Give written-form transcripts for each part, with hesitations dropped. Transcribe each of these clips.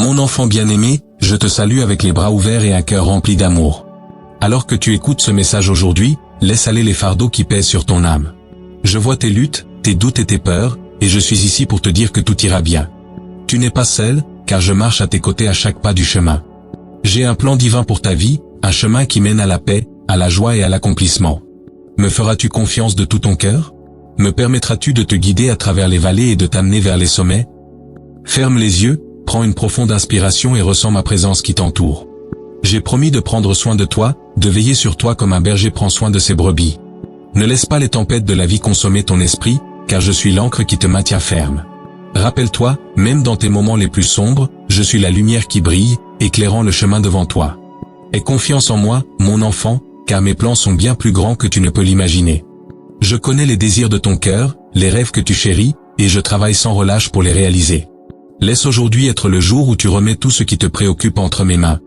Mon enfant bien-aimé, je te salue avec les bras ouverts et un cœur rempli d'amour. Alors que tu écoutes ce message aujourd'hui, laisse aller les fardeaux qui pèsent sur ton âme. Je vois tes luttes, tes doutes et tes peurs, et je suis ici pour te dire que tout ira bien. Tu n'es pas seul, car je marche à tes côtés à chaque pas du chemin. J'ai un plan divin pour ta vie, un chemin qui mène à la paix, à la joie et à l'accomplissement. Me feras-tu confiance de tout ton cœur? Me permettras-tu de te guider à travers les vallées et de t'amener vers les sommets? Ferme les yeux, prends une profonde inspiration et ressens ma présence qui t'entoure. J'ai promis de prendre soin de toi, de veiller sur toi comme un berger prend soin de ses brebis. Ne laisse pas les tempêtes de la vie consommer ton esprit, car je suis l'ancre qui te maintient ferme. Rappelle-toi, même dans tes moments les plus sombres, je suis la lumière qui brille, éclairant le chemin devant toi. Aie confiance en moi, mon enfant, car mes plans sont bien plus grands que tu ne peux l'imaginer. Je connais les désirs de ton cœur, les rêves que tu chéris, et je travaille sans relâche pour les réaliser. Laisse aujourd'hui être le jour où tu remets tout ce qui te préoccupe entre mes mains.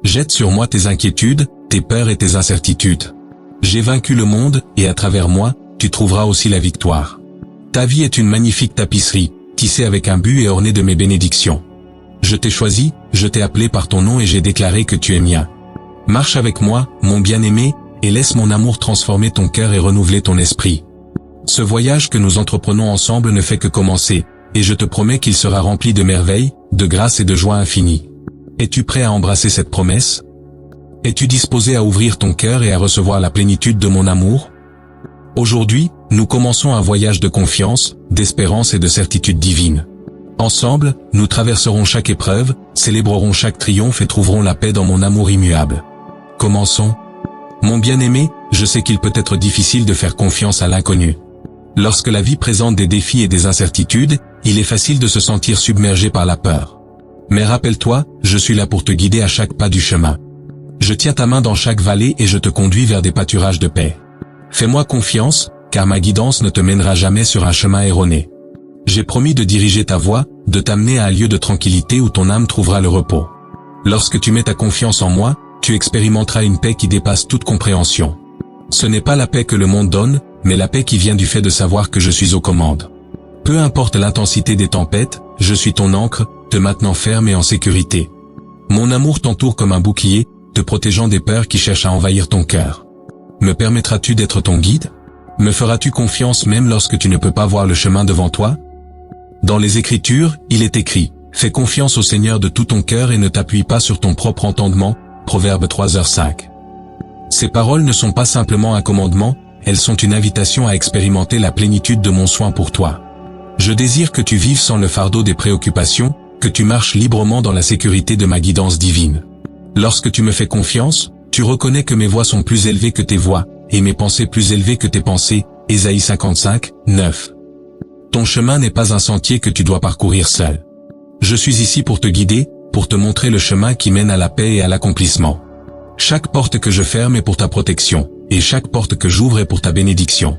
Jette sur moi tes inquiétudes, tes peurs et tes incertitudes. J'ai vaincu le monde, et à travers moi, tu trouveras aussi la victoire. Ta vie est une magnifique tapisserie, tissée avec un but et ornée de mes bénédictions. Je t'ai choisi, je t'ai appelé par ton nom et j'ai déclaré que tu es mien. Marche avec moi, mon bien-aimé, et laisse mon amour transformer ton cœur et renouveler ton esprit. Ce voyage que nous entreprenons ensemble ne fait que commencer, et je te promets qu'il sera rempli de merveilles, de grâce et de joie infinie. Es-tu prêt à embrasser cette promesse? Es-tu disposé à ouvrir ton cœur et à recevoir la plénitude de mon amour? Aujourd'hui, nous commençons un voyage de confiance, d'espérance et de certitude divine. Ensemble, nous traverserons chaque épreuve, célébrerons chaque triomphe et trouverons la paix dans mon amour immuable. Commençons. Mon bien-aimé, je sais qu'il peut être difficile de faire confiance à l'inconnu. Lorsque la vie présente des défis et des incertitudes, il est facile de se sentir submergé par la peur. Mais rappelle-toi, je suis là pour te guider à chaque pas du chemin. Je tiens ta main dans chaque vallée et je te conduis vers des pâturages de paix. Fais-moi confiance, car ma guidance ne te mènera jamais sur un chemin erroné. J'ai promis de diriger ta voie, de t'amener à un lieu de tranquillité où ton âme trouvera le repos. Lorsque tu mets ta confiance en moi, tu expérimenteras une paix qui dépasse toute compréhension. Ce n'est pas la paix que le monde donne, mais la paix qui vient du fait de savoir que je suis aux commandes. Peu importe l'intensité des tempêtes, je suis ton ancre, te maintenant ferme et en sécurité. Mon amour t'entoure comme un bouclier, te protégeant des peurs qui cherchent à envahir ton cœur. Me permettras-tu d'être ton guide? Me feras-tu confiance même lorsque tu ne peux pas voir le chemin devant toi? Dans les Écritures, il est écrit, « Fais confiance au Seigneur de tout ton cœur et ne t'appuie pas sur ton propre entendement » Proverbe 3h5. Ces paroles ne sont pas simplement un commandement, elles sont une invitation à expérimenter la plénitude de mon soin pour toi. Je désire que tu vives sans le fardeau des préoccupations, que tu marches librement dans la sécurité de ma guidance divine. Lorsque tu me fais confiance, tu reconnais que mes voies sont plus élevées que tes voies, et mes pensées plus élevées que tes pensées. Ésaïe 55, 9. Ton chemin n'est pas un sentier que tu dois parcourir seul. Je suis ici pour te guider, pour te montrer le chemin qui mène à la paix et à l'accomplissement. Chaque porte que je ferme est pour ta protection, et chaque porte que j'ouvre est pour ta bénédiction.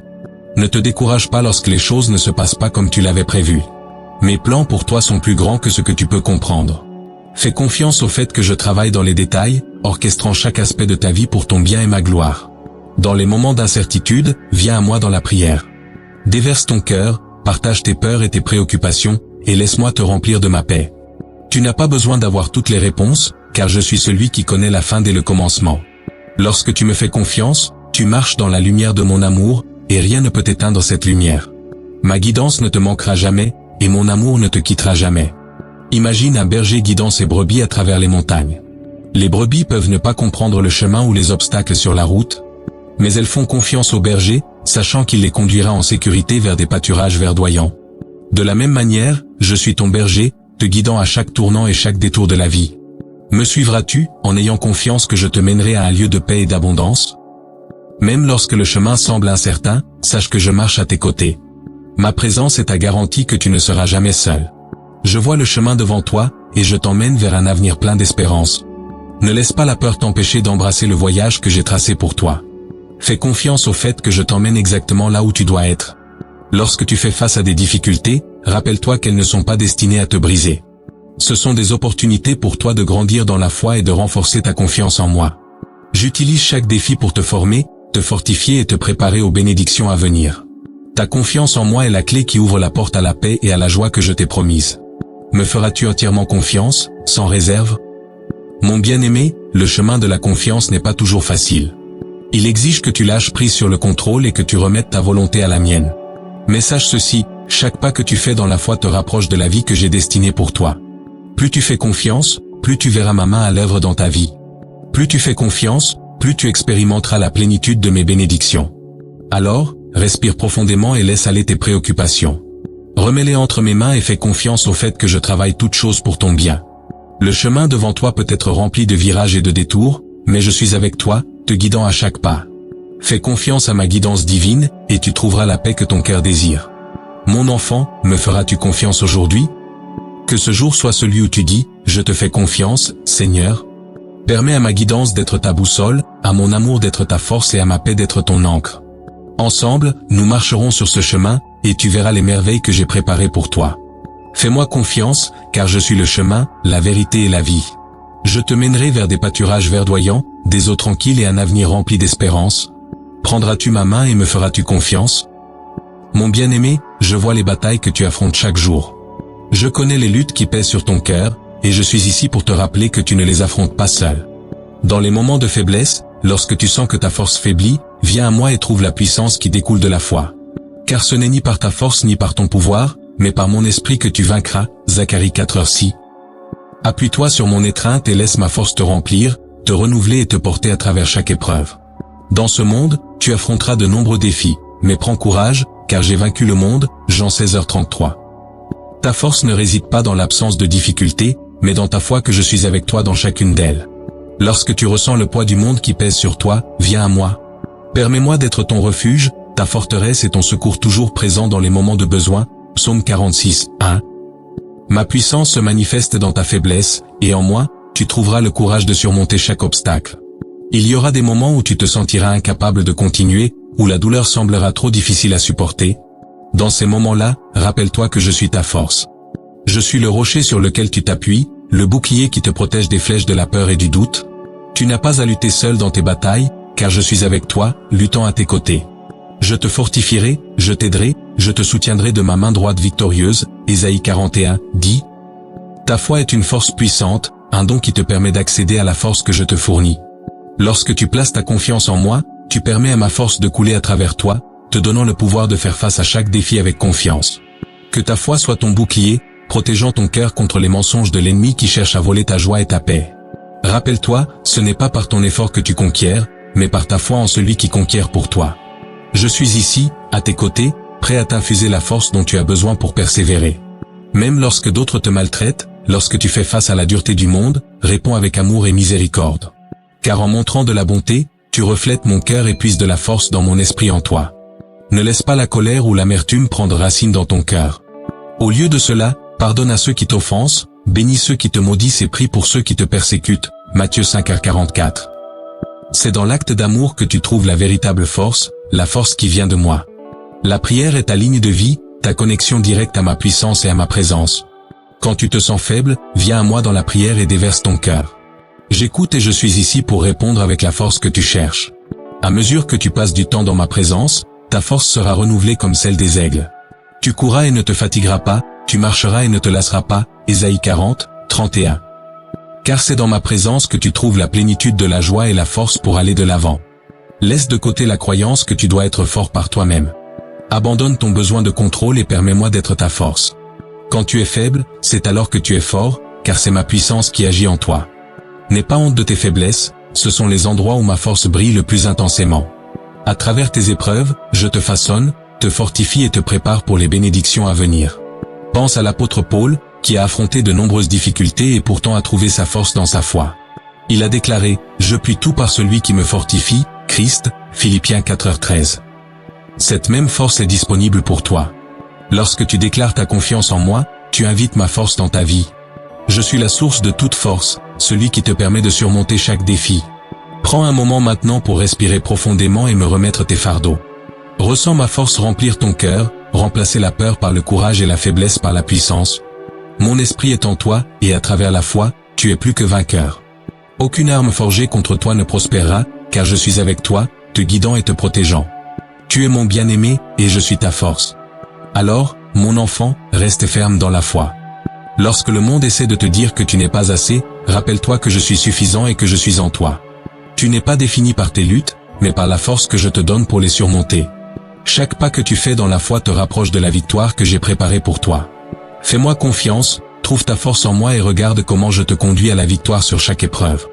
Ne te décourage pas lorsque les choses ne se passent pas comme tu l'avais prévu. Mes plans pour toi sont plus grands que ce que tu peux comprendre. Fais confiance au fait que je travaille dans les détails, orchestrant chaque aspect de ta vie pour ton bien et ma gloire. Dans les moments d'incertitude, viens à moi dans la prière. Déverse ton cœur, partage tes peurs et tes préoccupations, et laisse-moi te remplir de ma paix. Tu n'as pas besoin d'avoir toutes les réponses, car je suis celui qui connaît la fin dès le commencement. Lorsque tu me fais confiance, tu marches dans la lumière de mon amour, et rien ne peut éteindre cette lumière. Ma guidance ne te manquera jamais, et mon amour ne te quittera jamais. Imagine un berger guidant ses brebis à travers les montagnes. Les brebis peuvent ne pas comprendre le chemin ou les obstacles sur la route, mais elles font confiance au berger, sachant qu'il les conduira en sécurité vers des pâturages verdoyants. De la même manière, je suis ton berger, te guidant à chaque tournant et chaque détour de la vie. Me suivras-tu, en ayant confiance que je te mènerai à un lieu de paix et d'abondance? Même lorsque le chemin semble incertain, sache que je marche à tes côtés. Ma présence est ta garantie que tu ne seras jamais seul. Je vois le chemin devant toi, et je t'emmène vers un avenir plein d'espérance. Ne laisse pas la peur t'empêcher d'embrasser le voyage que j'ai tracé pour toi. Fais confiance au fait que je t'emmène exactement là où tu dois être. Lorsque tu fais face à des difficultés, rappelle-toi qu'elles ne sont pas destinées à te briser. Ce sont des opportunités pour toi de grandir dans la foi et de renforcer ta confiance en moi. J'utilise chaque défi pour te former, te fortifier et te préparer aux bénédictions à venir. Ta confiance en moi est la clé qui ouvre la porte à la paix et à la joie que je t'ai promise. Me feras-tu entièrement confiance, sans réserve? Mon bien-aimé, le chemin de la confiance n'est pas toujours facile. Il exige que tu lâches prise sur le contrôle et que tu remettes ta volonté à la mienne. Mais sache ceci, chaque pas que tu fais dans la foi te rapproche de la vie que j'ai destinée pour toi. Plus tu fais confiance, plus tu verras ma main à l'œuvre dans ta vie. Plus tu fais confiance, plus tu expérimenteras la plénitude de mes bénédictions. Alors, respire profondément et laisse aller tes préoccupations. Remets-les entre mes mains et fais confiance au fait que je travaille toutes choses pour ton bien. Le chemin devant toi peut être rempli de virages et de détours, mais je suis avec toi, te guidant à chaque pas. Fais confiance à ma guidance divine, et tu trouveras la paix que ton cœur désire. Mon enfant, me feras-tu confiance aujourd'hui? Que ce jour soit celui où tu dis, je te fais confiance, Seigneur. Permets à ma guidance d'être ta boussole, à mon amour d'être ta force et à ma paix d'être ton ancre. Ensemble, nous marcherons sur ce chemin, et tu verras les merveilles que j'ai préparées pour toi. Fais-moi confiance, car je suis le chemin, la vérité et la vie. Je te mènerai vers des pâturages verdoyants, des eaux tranquilles et un avenir rempli d'espérance. Prendras-tu ma main et me feras-tu confiance? Mon bien-aimé, je vois les batailles que tu affrontes chaque jour. Je connais les luttes qui pèsent sur ton cœur, et je suis ici pour te rappeler que tu ne les affrontes pas seul. Dans les moments de faiblesse, lorsque tu sens que ta force faiblit, viens à moi et trouve la puissance qui découle de la foi. Car ce n'est ni par ta force ni par ton pouvoir, mais par mon esprit que tu vaincras, Zacharie 4:6. Appuie-toi sur mon étreinte et laisse ma force te remplir, te renouveler et te porter à travers chaque épreuve. Dans ce monde, tu affronteras de nombreux défis, mais prends courage, car j'ai vaincu le monde, Jean 16h33. Ta force ne réside pas dans l'absence de difficultés, mais dans ta foi que je suis avec toi dans chacune d'elles. Lorsque tu ressens le poids du monde qui pèse sur toi, viens à moi. Permets-moi d'être ton refuge, ta forteresse et ton secours toujours présent dans les moments de besoin, Psaume 46:1. Ma puissance se manifeste dans ta faiblesse, et en moi, tu trouveras le courage de surmonter chaque obstacle. Il y aura des moments où tu te sentiras incapable de continuer, où la douleur semblera trop difficile à supporter. Dans ces moments-là, rappelle-toi que je suis ta force. Je suis le rocher sur lequel tu t'appuies, le bouclier qui te protège des flèches de la peur et du doute. Tu n'as pas à lutter seul dans tes batailles, car je suis avec toi, luttant à tes côtés. Je te fortifierai, je t'aiderai, je te soutiendrai de ma main droite victorieuse, Ésaïe 41:10. Ta foi est une force puissante, un don qui te permet d'accéder à la force que je te fournis. Lorsque tu places ta confiance en moi, tu permets à ma force de couler à travers toi, te donnant le pouvoir de faire face à chaque défi avec confiance. Que ta foi soit ton bouclier, protégeant ton cœur contre les mensonges de l'ennemi qui cherche à voler ta joie et ta paix. Rappelle-toi, ce n'est pas par ton effort que tu conquiers, mais par ta foi en celui qui conquiert pour toi. Je suis ici, à tes côtés, prêt à t'infuser la force dont tu as besoin pour persévérer. Même lorsque d'autres te maltraitent, lorsque tu fais face à la dureté du monde, réponds avec amour et miséricorde. Car en montrant de la bonté, tu reflètes mon cœur et puises de la force dans mon esprit en toi. Ne laisse pas la colère ou l'amertume prendre racine dans ton cœur. Au lieu de cela, pardonne à ceux qui t'offensent, bénis ceux qui te maudissent et prie pour ceux qui te persécutent. Matthieu 5:44. C'est dans l'acte d'amour que tu trouves la véritable force, la force qui vient de moi. La prière est ta ligne de vie, ta connexion directe à ma puissance et à ma présence. Quand tu te sens faible, viens à moi dans la prière et déverse ton cœur. J'écoute et je suis ici pour répondre avec la force que tu cherches. À mesure que tu passes du temps dans ma présence, ta force sera renouvelée comme celle des aigles. Tu courras et ne te fatigueras pas, tu marcheras et ne te lasseras pas, Ésaïe 40:31. Car c'est dans ma présence que tu trouves la plénitude de la joie et la force pour aller de l'avant. Laisse de côté la croyance que tu dois être fort par toi-même. Abandonne ton besoin de contrôle et permets-moi d'être ta force. Quand tu es faible, c'est alors que tu es fort, car c'est ma puissance qui agit en toi. N'aie pas honte de tes faiblesses, ce sont les endroits où ma force brille le plus intensément. À travers tes épreuves, je te façonne, te fortifie et te prépare pour les bénédictions à venir. Pense à l'apôtre Paul, qui a affronté de nombreuses difficultés et pourtant a trouvé sa force dans sa foi. Il a déclaré « Je puis tout par celui qui me fortifie, Christ » Philippiens 4:13. Cette même force est disponible pour toi. Lorsque tu déclares ta confiance en moi, tu invites ma force dans ta vie. Je suis la source de toute force, celui qui te permet de surmonter chaque défi. Prends un moment maintenant pour respirer profondément et me remettre tes fardeaux. Ressens ma force remplir ton cœur, remplacer la peur par le courage et la faiblesse par la puissance. Mon esprit est en toi, et à travers la foi, tu es plus que vainqueur. Aucune arme forgée contre toi ne prospérera, car je suis avec toi, te guidant et te protégeant. Tu es mon bien-aimé, et je suis ta force. Alors, mon enfant, reste ferme dans la foi. Lorsque le monde essaie de te dire que tu n'es pas assez, rappelle-toi que je suis suffisant et que je suis en toi. Tu n'es pas défini par tes luttes, mais par la force que je te donne pour les surmonter. Chaque pas que tu fais dans la foi te rapproche de la victoire que j'ai préparée pour toi. Fais-moi confiance, trouve ta force en moi et regarde comment je te conduis à la victoire sur chaque épreuve.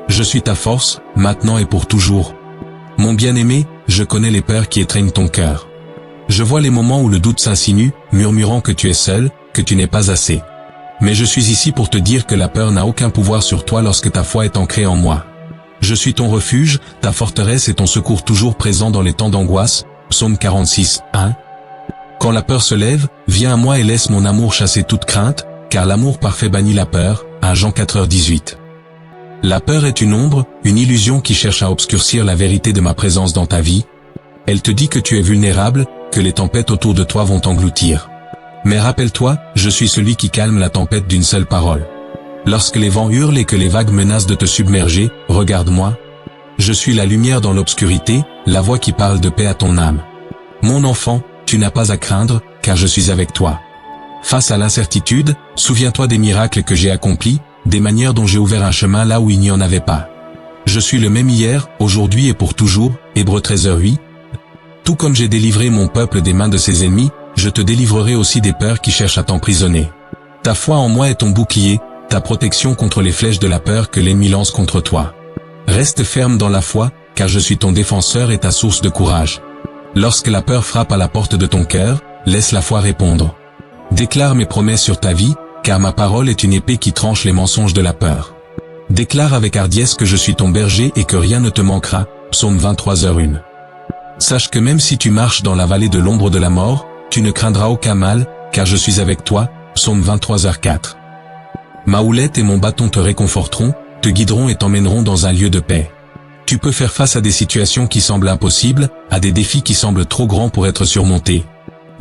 Je suis ta force, maintenant et pour toujours. Mon bien-aimé, je connais les peurs qui étreignent ton cœur. Je vois les moments où le doute s'insinue, murmurant que tu es seul, que tu n'es pas assez. Mais je suis ici pour te dire que la peur n'a aucun pouvoir sur toi lorsque ta foi est ancrée en moi. Je suis ton refuge, ta forteresse et ton secours toujours présent dans les temps d'angoisse. Psaume 46, 1. Quand la peur se lève, viens à moi et laisse mon amour chasser toute crainte, car l'amour parfait bannit la peur. 1 Jean 4h18. La peur est une ombre, une illusion qui cherche à obscurcir la vérité de ma présence dans ta vie. Elle te dit que tu es vulnérable, que les tempêtes autour de toi vont t'engloutir. Mais rappelle-toi, je suis celui qui calme la tempête d'une seule parole. Lorsque les vents hurlent et que les vagues menacent de te submerger, regarde-moi. Je suis la lumière dans l'obscurité, la voix qui parle de paix à ton âme. Mon enfant, tu n'as pas à craindre, car je suis avec toi. Face à l'incertitude, souviens-toi des miracles que j'ai accomplis, des manières dont j'ai ouvert un chemin là où il n'y en avait pas. Je suis le même hier, aujourd'hui et pour toujours, Hébreux 13h8. Tout comme j'ai délivré mon peuple des mains de ses ennemis, je te délivrerai aussi des peurs qui cherchent à t'emprisonner. Ta foi en moi est ton bouclier, ta protection contre les flèches de la peur que l'ennemi lance contre toi. Reste ferme dans la foi, car je suis ton défenseur et ta source de courage. Lorsque la peur frappe à la porte de ton cœur, laisse la foi répondre. Déclare mes promesses sur ta vie, car ma parole est une épée qui tranche les mensonges de la peur. Déclare avec hardiesse que je suis ton berger et que rien ne te manquera. Psaume 23h1. Sache que même si tu marches dans la vallée de l'ombre de la mort, tu ne craindras aucun mal, car je suis avec toi. Psaume 23h4. Ma houlette et mon bâton te réconforteront, te guideront et t'emmèneront dans un lieu de paix. Tu peux faire face à des situations qui semblent impossibles, à des défis qui semblent trop grands pour être surmontés.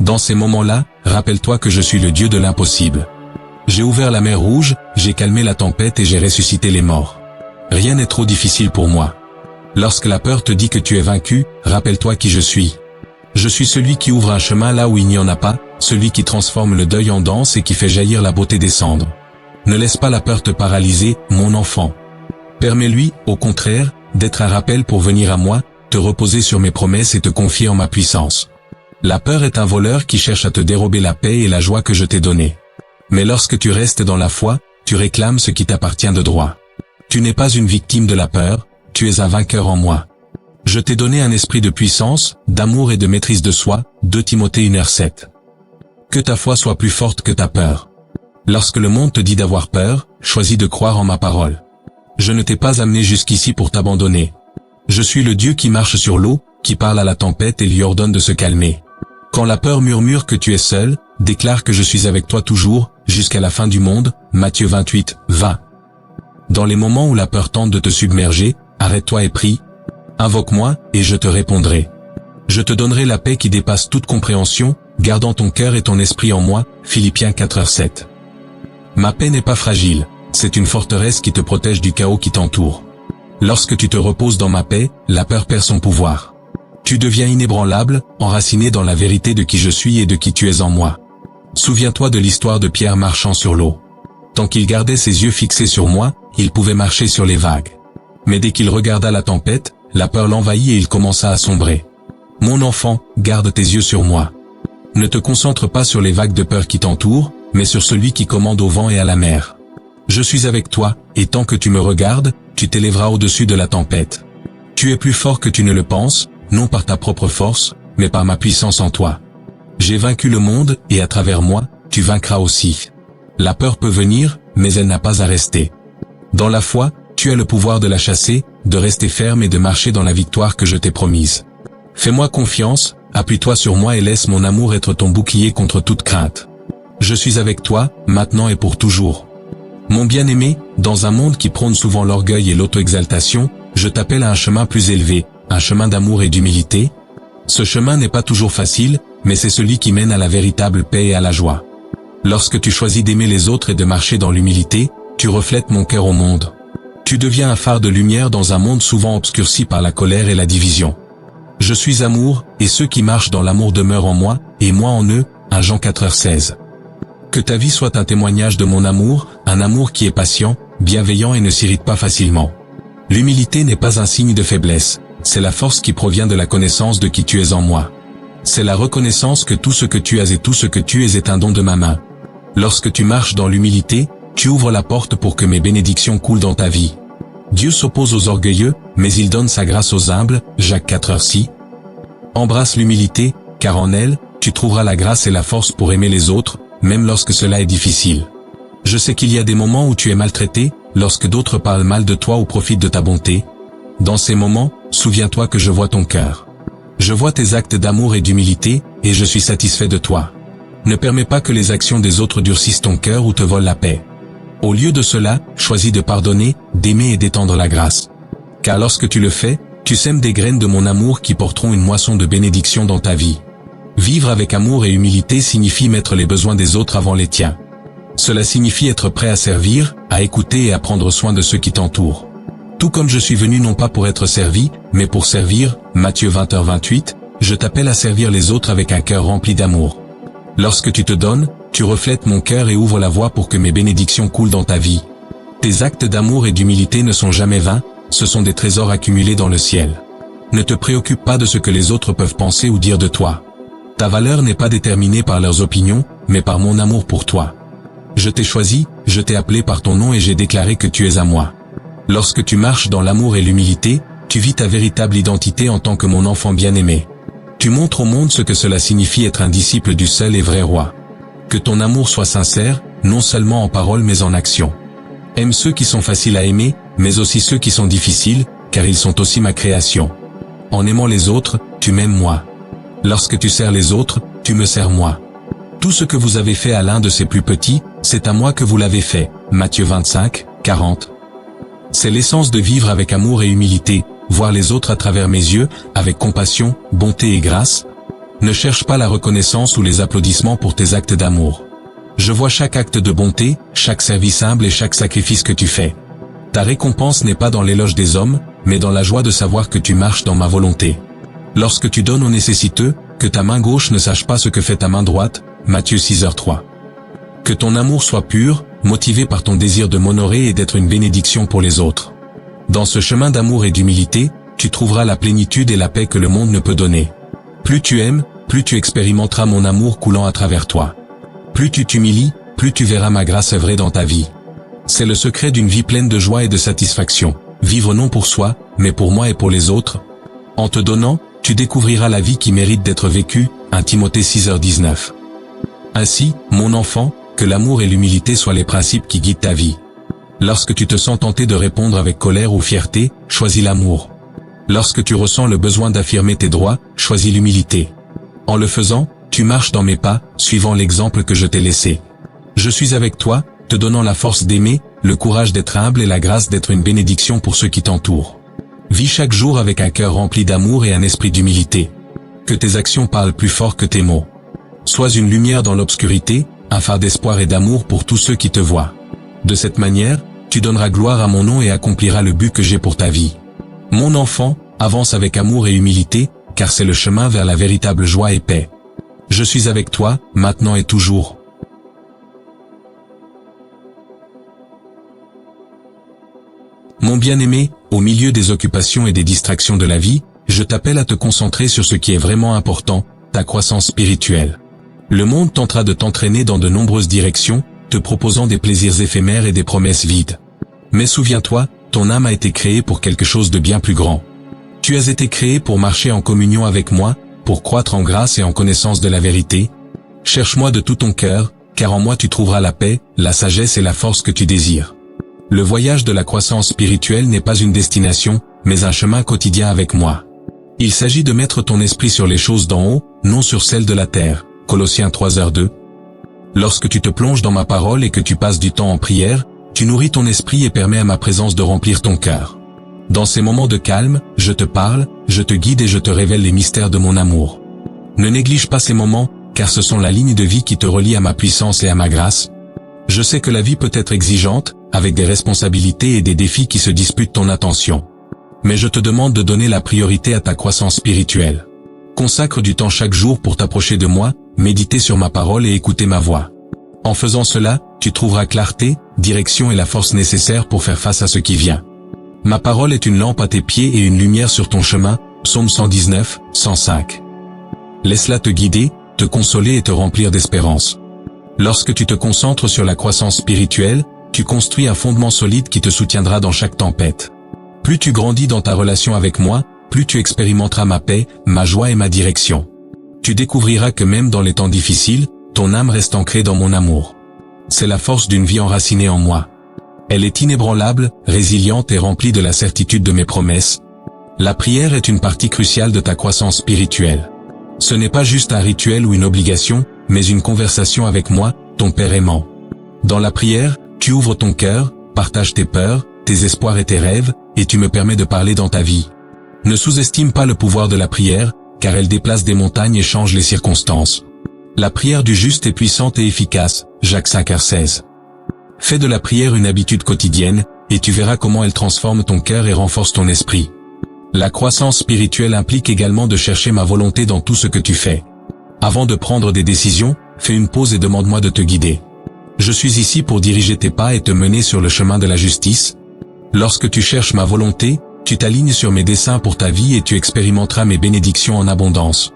Dans ces moments-là, rappelle-toi que je suis le Dieu de l'impossible. J'ai ouvert la mer Rouge, j'ai calmé la tempête et j'ai ressuscité les morts. Rien n'est trop difficile pour moi. Lorsque la peur te dit que tu es vaincu, rappelle-toi qui je suis. Je suis celui qui ouvre un chemin là où il n'y en a pas, celui qui transforme le deuil en danse et qui fait jaillir la beauté des cendres. Ne laisse pas la peur te paralyser, mon enfant. Permets-lui, au contraire, d'être un rappel pour venir à moi, te reposer sur mes promesses et te confier en ma puissance. La peur est un voleur qui cherche à te dérober la paix et la joie que je t'ai donnée. Mais lorsque tu restes dans la foi, tu réclames ce qui t'appartient de droit. Tu n'es pas une victime de la peur, tu es un vainqueur en moi. Je t'ai donné un esprit de puissance, d'amour et de maîtrise de soi, 2 Timothée 1h7. Que ta foi soit plus forte que ta peur. Lorsque le monde te dit d'avoir peur, choisis de croire en ma parole. Je ne t'ai pas amené jusqu'ici pour t'abandonner. Je suis le Dieu qui marche sur l'eau, qui parle à la tempête et lui ordonne de se calmer. Quand la peur murmure que tu es seul, déclare que je suis avec toi toujours, jusqu'à la fin du monde, Matthieu 28, 20. Dans les moments où la peur tente de te submerger, arrête-toi et prie. Invoque-moi, et je te répondrai. Je te donnerai la paix qui dépasse toute compréhension, gardant ton cœur et ton esprit en moi, Philippiens 4h7. Ma paix n'est pas fragile, c'est une forteresse qui te protège du chaos qui t'entoure. Lorsque tu te reposes dans ma paix, la peur perd son pouvoir. Tu deviens inébranlable, enraciné dans la vérité de qui je suis et de qui tu es en moi. Souviens-toi de l'histoire de Pierre marchant sur l'eau. Tant qu'il gardait ses yeux fixés sur moi, il pouvait marcher sur les vagues. Mais dès qu'il regarda la tempête, la peur l'envahit et il commença à sombrer. Mon enfant, garde tes yeux sur moi. Ne te concentre pas sur les vagues de peur qui t'entourent, mais sur celui qui commande au vent et à la mer. Je suis avec toi, et tant que tu me regardes, tu t'élèveras au-dessus de la tempête. Tu es plus fort que tu ne le penses, non par ta propre force, mais par ma puissance en toi. J'ai vaincu le monde, et à travers moi, tu vaincras aussi. La peur peut venir, mais elle n'a pas à rester. Dans la foi, tu as le pouvoir de la chasser, de rester ferme et de marcher dans la victoire que je t'ai promise. Fais-moi confiance, appuie-toi sur moi et laisse mon amour être ton bouclier contre toute crainte. Je suis avec toi, maintenant et pour toujours. Mon bien-aimé, dans un monde qui prône souvent l'orgueil et l'auto-exaltation, je t'appelle à un chemin plus élevé, un chemin d'amour et d'humilité. Ce chemin n'est pas toujours facile, mais c'est celui qui mène à la véritable paix et à la joie. Lorsque tu choisis d'aimer les autres et de marcher dans l'humilité, tu reflètes mon cœur au monde. Tu deviens un phare de lumière dans un monde souvent obscurci par la colère et la division. Je suis amour, et ceux qui marchent dans l'amour demeurent en moi, et moi en eux, 1 Jean 4h16. Que ta vie soit un témoignage de mon amour, un amour qui est patient, bienveillant et ne s'irrite pas facilement. L'humilité n'est pas un signe de faiblesse, c'est la force qui provient de la connaissance de qui tu es en moi. C'est la reconnaissance que tout ce que tu as et tout ce que tu es un don de ma main. Lorsque tu marches dans l'humilité, tu ouvres la porte pour que mes bénédictions coulent dans ta vie. Dieu s'oppose aux orgueilleux, mais il donne sa grâce aux humbles, Jacques 4:6. Embrasse l'humilité, car en elle, tu trouveras la grâce et la force pour aimer les autres, même lorsque cela est difficile. Je sais qu'il y a des moments où tu es maltraité, lorsque d'autres parlent mal de toi ou profitent de ta bonté. Dans ces moments, souviens-toi que je vois ton cœur. Je vois tes actes d'amour et d'humilité, et je suis satisfait de toi. Ne permets pas que les actions des autres durcissent ton cœur ou te volent la paix. Au lieu de cela, choisis de pardonner, d'aimer et d'étendre la grâce. Car lorsque tu le fais, tu sèmes des graines de mon amour qui porteront une moisson de bénédiction dans ta vie. Vivre avec amour et humilité signifie mettre les besoins des autres avant les tiens. Cela signifie être prêt à servir, à écouter et à prendre soin de ceux qui t'entourent. Tout comme je suis venu non pas pour être servi, mais pour servir, Matthieu 20h28, je t'appelle à servir les autres avec un cœur rempli d'amour. Lorsque tu te donnes, tu reflètes mon cœur et ouvres la voie pour que mes bénédictions coulent dans ta vie. Tes actes d'amour et d'humilité ne sont jamais vains, ce sont des trésors accumulés dans le ciel. Ne te préoccupe pas de ce que les autres peuvent penser ou dire de toi. Ta valeur n'est pas déterminée par leurs opinions, mais par mon amour pour toi. Je t'ai choisi, je t'ai appelé par ton nom et j'ai déclaré que tu es à moi. Lorsque tu marches dans l'amour et l'humilité, tu vis ta véritable identité en tant que mon enfant bien-aimé. Tu montres au monde ce que cela signifie être un disciple du seul et vrai roi. Que ton amour soit sincère, non seulement en parole mais en action. Aime ceux qui sont faciles à aimer, mais aussi ceux qui sont difficiles, car ils sont aussi ma création. En aimant les autres, tu m'aimes moi. Lorsque tu sers les autres, tu me sers moi. Tout ce que vous avez fait à l'un de ces plus petits, c'est à moi que vous l'avez fait. Matthieu 25:40. C'est l'essence de vivre avec amour et humilité, voir les autres à travers mes yeux, avec compassion, bonté et grâce. Ne cherche pas la reconnaissance ou les applaudissements pour tes actes d'amour. Je vois chaque acte de bonté, chaque service humble et chaque sacrifice que tu fais. Ta récompense n'est pas dans l'éloge des hommes, mais dans la joie de savoir que tu marches dans ma volonté. Lorsque tu donnes aux nécessiteux, que ta main gauche ne sache pas ce que fait ta main droite, Matthieu 6h3. Que ton amour soit pur, motivé par ton désir de m'honorer et d'être une bénédiction pour les autres. Dans ce chemin d'amour et d'humilité, tu trouveras la plénitude et la paix que le monde ne peut donner. Plus tu aimes, plus tu expérimenteras mon amour coulant à travers toi. Plus tu t'humilies, plus tu verras ma grâce œuvrer dans ta vie. C'est le secret d'une vie pleine de joie et de satisfaction. Vivre non pour soi, mais pour moi et pour les autres. En te donnant, tu découvriras la vie qui mérite d'être vécue, 1 Timothée 6h19. Ainsi, mon enfant, que l'amour et l'humilité soient les principes qui guident ta vie. Lorsque tu te sens tenté de répondre avec colère ou fierté, choisis l'amour. Lorsque tu ressens le besoin d'affirmer tes droits, choisis l'humilité. En le faisant, tu marches dans mes pas, suivant l'exemple que je t'ai laissé. Je suis avec toi, te donnant la force d'aimer, le courage d'être humble et la grâce d'être une bénédiction pour ceux qui t'entourent. Vis chaque jour avec un cœur rempli d'amour et un esprit d'humilité. Que tes actions parlent plus fort que tes mots. Sois une lumière dans l'obscurité, un phare d'espoir et d'amour pour tous ceux qui te voient. De cette manière, tu donneras gloire à mon nom et accompliras le but que j'ai pour ta vie. Mon enfant, avance avec amour et humilité, car c'est le chemin vers la véritable joie et paix. Je suis avec toi, maintenant et toujours. Mon bien-aimé, au milieu des occupations et des distractions de la vie, je t'appelle à te concentrer sur ce qui est vraiment important, ta croissance spirituelle. Le monde tentera de t'entraîner dans de nombreuses directions, te proposant des plaisirs éphémères et des promesses vides. Mais souviens-toi, ton âme a été créée pour quelque chose de bien plus grand. Tu as été créé pour marcher en communion avec moi, pour croître en grâce et en connaissance de la vérité. Cherche-moi de tout ton cœur, car en moi tu trouveras la paix, la sagesse et la force que tu désires. Le voyage de la croissance spirituelle n'est pas une destination, mais un chemin quotidien avec moi. Il s'agit de mettre ton esprit sur les choses d'en haut, non sur celles de la terre. Colossiens 3h2. Lorsque tu te plonges dans ma parole et que tu passes du temps en prière, tu nourris ton esprit et permets à ma présence de remplir ton cœur. Dans ces moments de calme, je te parle, je te guide et je te révèle les mystères de mon amour. Ne néglige pas ces moments, car ce sont la ligne de vie qui te relie à ma puissance et à ma grâce. Je sais que la vie peut être exigeante, avec des responsabilités et des défis qui se disputent ton attention. Mais je te demande de donner la priorité à ta croissance spirituelle. Consacre du temps chaque jour pour t'approcher de moi, méditer sur ma parole et écouter ma voix. En faisant cela, tu trouveras clarté, direction et la force nécessaire pour faire face à ce qui vient. Ma parole est une lampe à tes pieds et une lumière sur ton chemin. Psaume 119, 105. Laisse-la te guider, te consoler et te remplir d'espérance. Lorsque tu te concentres sur la croissance spirituelle, tu construis un fondement solide qui te soutiendra dans chaque tempête. Plus tu grandis dans ta relation avec moi, plus tu expérimenteras ma paix, ma joie et ma direction. Tu découvriras que même dans les temps difficiles, ton âme reste ancrée dans mon amour. C'est la force d'une vie enracinée en moi. Elle est inébranlable, résiliente et remplie de la certitude de mes promesses. La prière est une partie cruciale de ta croissance spirituelle. Ce n'est pas juste un rituel ou une obligation, mais une conversation avec moi, ton Père aimant. Dans la prière, tu ouvres ton cœur, partages tes peurs, tes espoirs et tes rêves, et tu me permets de parler dans ta vie. Ne sous-estime pas le pouvoir de la prière, car elle déplace des montagnes et change les circonstances. La prière du juste est puissante et efficace, Jacques 5,16. Fais de la prière une habitude quotidienne, et tu verras comment elle transforme ton cœur et renforce ton esprit. La croissance spirituelle implique également de chercher ma volonté dans tout ce que tu fais. Avant de prendre des décisions, fais une pause et demande-moi de te guider. Je suis ici pour diriger tes pas et te mener sur le chemin de la justice. Lorsque tu cherches ma volonté, tu t'alignes sur mes desseins pour ta vie et tu expérimenteras mes bénédictions en abondance.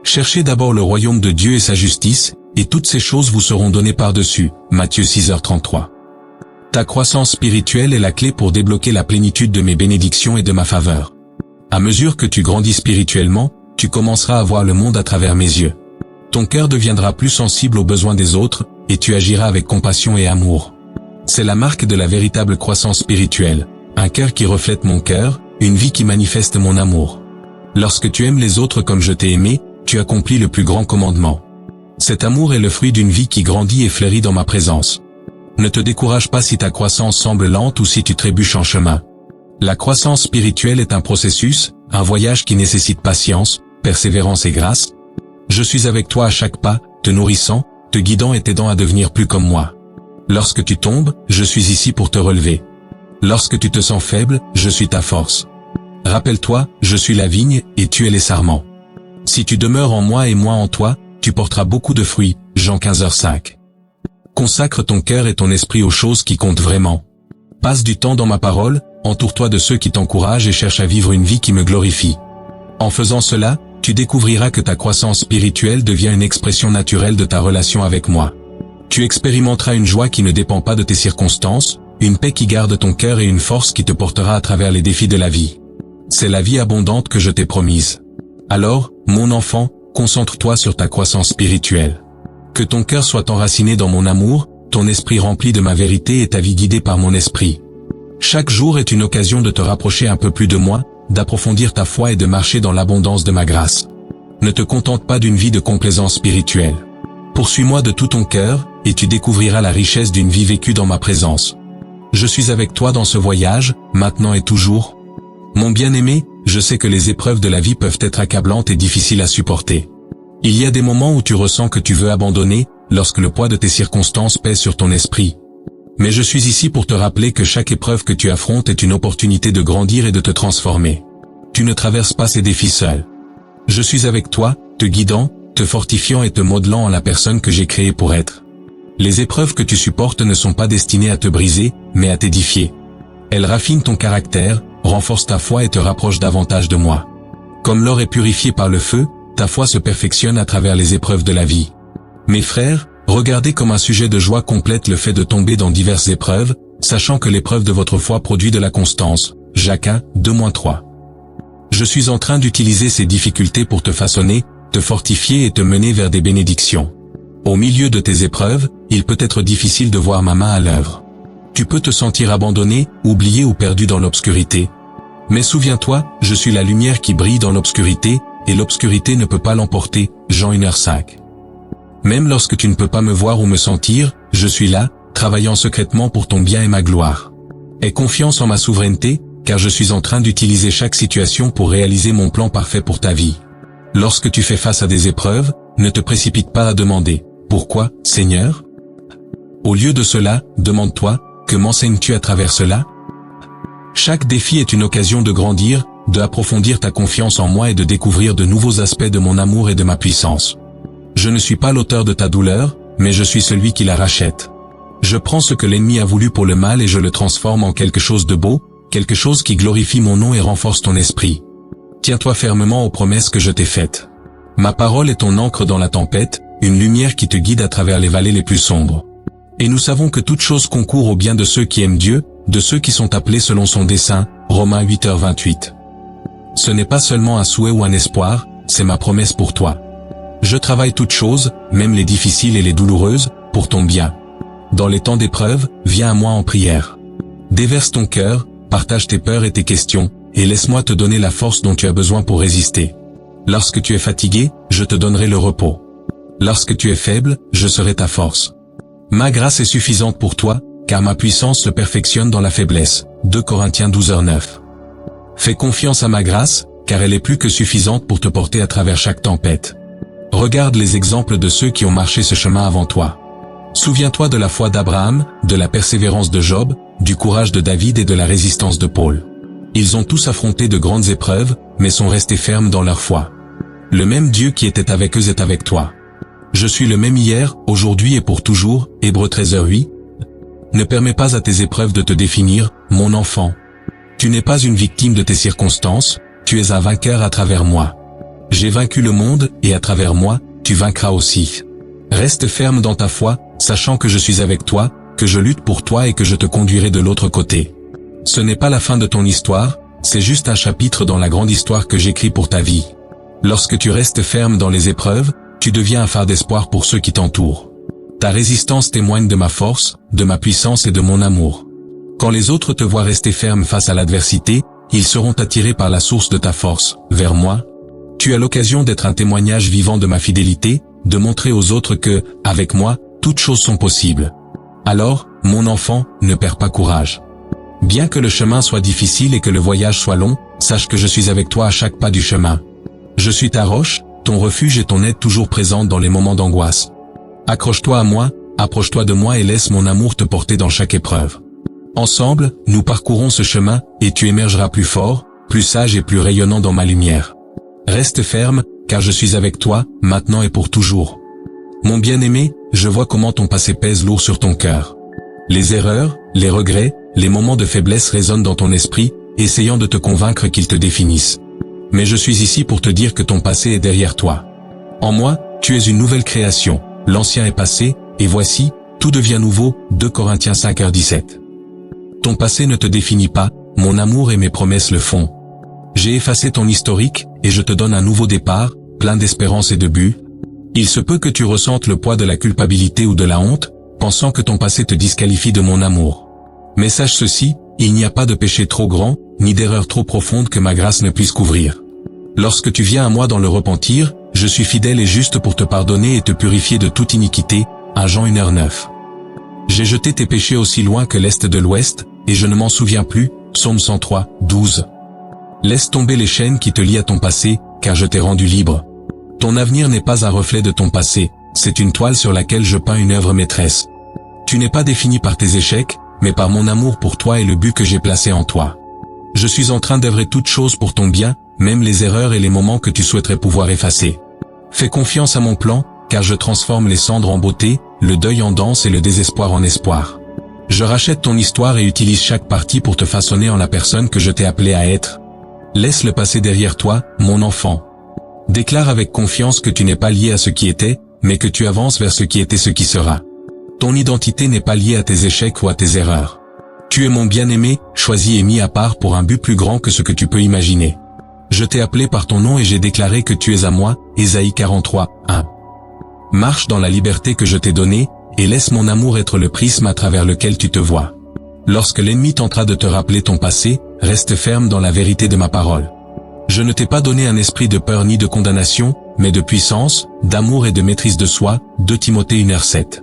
Cherchez d'abord le royaume de Dieu et sa justice, et toutes ces choses vous seront données par-dessus. Matthieu 6h33. Ta croissance spirituelle est la clé pour débloquer la plénitude de mes bénédictions et de ma faveur. À mesure que tu grandis spirituellement, tu commenceras à voir le monde à travers mes yeux. Ton cœur deviendra plus sensible aux besoins des autres, et tu agiras avec compassion et amour. C'est la marque de la véritable croissance spirituelle. Un cœur qui reflète mon cœur, une vie qui manifeste mon amour. Lorsque tu aimes les autres comme je t'ai aimé, tu accomplis le plus grand commandement. Cet amour est le fruit d'une vie qui grandit et fleurit dans ma présence. Ne te décourage pas si ta croissance semble lente ou si tu trébuches en chemin. La croissance spirituelle est un processus, un voyage qui nécessite patience, persévérance et grâce. Je suis avec toi à chaque pas, te nourrissant, te guidant et t'aidant à devenir plus comme moi. Lorsque tu tombes, je suis ici pour te relever. Lorsque tu te sens faible, je suis ta force. Rappelle-toi, je suis la vigne, et tu es les sarments. Si tu demeures en moi et moi en toi, tu porteras beaucoup de fruits. Jean 15h5. Consacre ton cœur et ton esprit aux choses qui comptent vraiment. Passe du temps dans ma parole, entoure-toi de ceux qui t'encouragent et cherche à vivre une vie qui me glorifie. En faisant cela, tu découvriras que ta croissance spirituelle devient une expression naturelle de ta relation avec moi. Tu expérimenteras une joie qui ne dépend pas de tes circonstances, une paix qui garde ton cœur et une force qui te portera à travers les défis de la vie. C'est la vie abondante que je t'ai promise. Alors, mon enfant, concentre-toi sur ta croissance spirituelle. Que ton cœur soit enraciné dans mon amour, ton esprit rempli de ma vérité et ta vie guidée par mon esprit. Chaque jour est une occasion de te rapprocher un peu plus de moi, d'approfondir ta foi et de marcher dans l'abondance de ma grâce. Ne te contente pas d'une vie de complaisance spirituelle. Poursuis-moi de tout ton cœur, et tu découvriras la richesse d'une vie vécue dans ma présence. Je suis avec toi dans ce voyage, maintenant et toujours. Mon bien-aimé, je sais que les épreuves de la vie peuvent être accablantes et difficiles à supporter. Il y a des moments où tu ressens que tu veux abandonner, lorsque le poids de tes circonstances pèse sur ton esprit. Mais je suis ici pour te rappeler que chaque épreuve que tu affrontes est une opportunité de grandir et de te transformer. Tu ne traverses pas ces défis seul. Je suis avec toi, te guidant, te fortifiant et te modelant en la personne que j'ai créée pour être. Les épreuves que tu supportes ne sont pas destinées à te briser, mais à t'édifier. Elles raffinent ton caractère, renforcent ta foi et te rapprochent davantage de moi. Comme l'or est purifié par le feu, ta foi se perfectionne à travers les épreuves de la vie. Mes frères, regardez comme un sujet de joie complète le fait de tomber dans diverses épreuves, sachant que l'épreuve de votre foi produit de la constance. Jacques 1, 2-3. Je suis en train d'utiliser ces difficultés pour te façonner, te fortifier et te mener vers des bénédictions. Au milieu de tes épreuves, il peut être difficile de voir ma main à l'œuvre. Tu peux te sentir abandonné, oublié ou perdu dans l'obscurité. Mais souviens-toi, je suis la lumière qui brille dans l'obscurité, et l'obscurité ne peut pas l'emporter. Jean 1h5. Même lorsque tu ne peux pas me voir ou me sentir, je suis là, travaillant secrètement pour ton bien et ma gloire. Aie confiance en ma souveraineté, car je suis en train d'utiliser chaque situation pour réaliser mon plan parfait pour ta vie. Lorsque tu fais face à des épreuves, ne te précipite pas à demander « Pourquoi, Seigneur ?» Au lieu de cela, demande-toi « Que m'enseignes-tu à travers cela ?» Chaque défi est une occasion de grandir, de approfondir ta confiance en moi et de découvrir de nouveaux aspects de mon amour et de ma puissance. Je ne suis pas l'auteur de ta douleur, mais je suis celui qui la rachète. Je prends ce que l'ennemi a voulu pour le mal et je le transforme en quelque chose de beau, quelque chose qui glorifie mon nom et renforce ton esprit. Tiens-toi fermement aux promesses que je t'ai faites. Ma parole est ton ancre dans la tempête, une lumière qui te guide à travers les vallées les plus sombres. Et nous savons que toute chose concourt au bien de ceux qui aiment Dieu, de ceux qui sont appelés selon son dessein, Romains 8h28. Ce n'est pas seulement un souhait ou un espoir, c'est ma promesse pour toi. Je travaille toutes choses, même les difficiles et les douloureuses, pour ton bien. Dans les temps d'épreuve, viens à moi en prière. Déverse ton cœur, partage tes peurs et tes questions, et laisse-moi te donner la force dont tu as besoin pour résister. Lorsque tu es fatigué, je te donnerai le repos. Lorsque tu es faible, je serai ta force. Ma grâce est suffisante pour toi, car ma puissance se perfectionne dans la faiblesse. 2 Corinthiens 12h9. Fais confiance à ma grâce, car elle est plus que suffisante pour te porter à travers chaque tempête. Regarde les exemples de ceux qui ont marché ce chemin avant toi. Souviens-toi de la foi d'Abraham, de la persévérance de Job, du courage de David et de la résistance de Paul. Ils ont tous affronté de grandes épreuves, mais sont restés fermes dans leur foi. Le même Dieu qui était avec eux est avec toi. Je suis le même hier, aujourd'hui et pour toujours, Hébreux 13h8. Ne permets pas à tes épreuves de te définir, mon enfant. Tu n'es pas une victime de tes circonstances, tu es un vainqueur à travers moi. J'ai vaincu le monde, et à travers moi, tu vaincras aussi. Reste ferme dans ta foi, sachant que je suis avec toi, que je lutte pour toi et que je te conduirai de l'autre côté. Ce n'est pas la fin de ton histoire, c'est juste un chapitre dans la grande histoire que j'écris pour ta vie. Lorsque tu restes ferme dans les épreuves, tu deviens un phare d'espoir pour ceux qui t'entourent. Ta résistance témoigne de ma force, de ma puissance et de mon amour. Quand les autres te voient rester ferme face à l'adversité, ils seront attirés par la source de ta force, vers moi. Tu as l'occasion d'être un témoignage vivant de ma fidélité, de montrer aux autres que, avec moi, toutes choses sont possibles. Alors, mon enfant, ne perds pas courage. Bien que le chemin soit difficile et que le voyage soit long, sache que je suis avec toi à chaque pas du chemin. Je suis ta roche, ton refuge et ton aide toujours présente dans les moments d'angoisse. Accroche-toi à moi, approche-toi de moi et laisse mon amour te porter dans chaque épreuve. Ensemble, nous parcourons ce chemin, et tu émergeras plus fort, plus sage et plus rayonnant dans ma lumière. Reste ferme, car je suis avec toi, maintenant et pour toujours. Mon bien-aimé, je vois comment ton passé pèse lourd sur ton cœur. Les erreurs, les regrets, les moments de faiblesse résonnent dans ton esprit, essayant de te convaincre qu'ils te définissent. Mais je suis ici pour te dire que ton passé est derrière toi. En moi, tu es une nouvelle création, l'ancien est passé, et voici, tout devient nouveau, 2 Corinthiens 5h17. Ton passé ne te définit pas, mon amour et mes promesses le font. J'ai effacé ton historique, et je te donne un nouveau départ, plein d'espérance et de but. Il se peut que tu ressentes le poids de la culpabilité ou de la honte, pensant que ton passé te disqualifie de mon amour. Mais sache ceci, il n'y a pas de péché trop grand, ni d'erreur trop profonde que ma grâce ne puisse couvrir. Lorsque tu viens à moi dans le repentir, je suis fidèle et juste pour te pardonner et te purifier de toute iniquité, 1 Jean 1h9. J'ai jeté tes péchés aussi loin que l'est de l'ouest, et je ne m'en souviens plus, Psaume 103, 12. Laisse tomber les chaînes qui te lient à ton passé, car je t'ai rendu libre. Ton avenir n'est pas un reflet de ton passé, c'est une toile sur laquelle je peins une œuvre maîtresse. Tu n'es pas défini par tes échecs, mais par mon amour pour toi et le but que j'ai placé en toi. Je suis en train d'œuvrer toutes choses pour ton bien, même les erreurs et les moments que tu souhaiterais pouvoir effacer. Fais confiance à mon plan, car je transforme les cendres en beauté, le deuil en danse et le désespoir en espoir. Je rachète ton histoire et utilise chaque partie pour te façonner en la personne que je t'ai appelé à être. Laisse le passé derrière toi, mon enfant. Déclare avec confiance que tu n'es pas lié à ce qui était, mais que tu avances vers ce qui était ce qui sera. Ton identité n'est pas liée à tes échecs ou à tes erreurs. Tu es mon bien-aimé, choisi et mis à part pour un but plus grand que ce que tu peux imaginer. Je t'ai appelé par ton nom et j'ai déclaré que tu es à moi, Ésaïe 43, 1. Marche dans la liberté que je t'ai donnée, et laisse mon amour être le prisme à travers lequel tu te vois. Lorsque l'ennemi tentera de te rappeler ton passé, reste ferme dans la vérité de ma parole. Je ne t'ai pas donné un esprit de peur ni de condamnation, mais de puissance, d'amour et de maîtrise de soi, 2 Timothée 1h7.